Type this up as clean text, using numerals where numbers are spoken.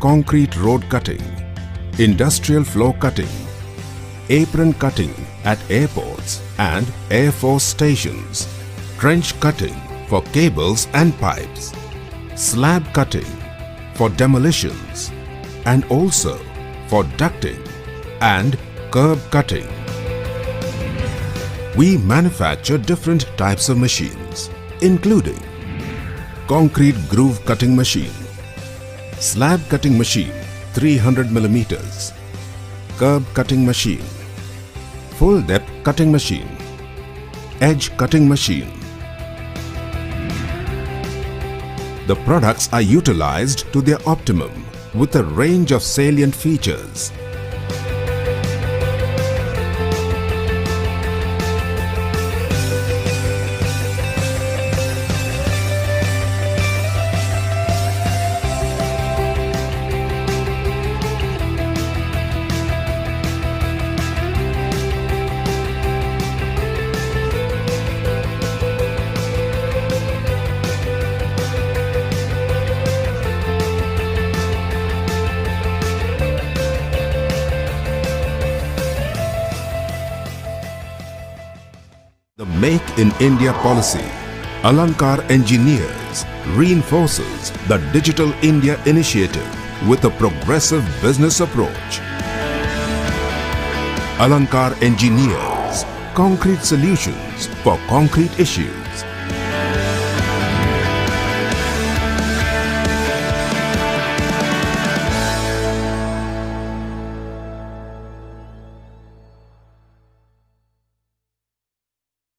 concrete road cutting, industrial floor cutting, apron cutting at airports and Air Force stations, trench cutting for cables and pipes, slab cutting for demolitions, and also for ducting and curb cutting. We manufacture different types of machines, including concrete groove cutting machine, slab cutting machine 300 mm, curb cutting machine, full depth cutting machine, edge cutting machine. The products are utilized to their optimum with a range of salient features. The Make in India policy, Alankar Engineers reinforces the Digital India initiative with a progressive business approach. Alankar Engineers, concrete solutions for concrete issues.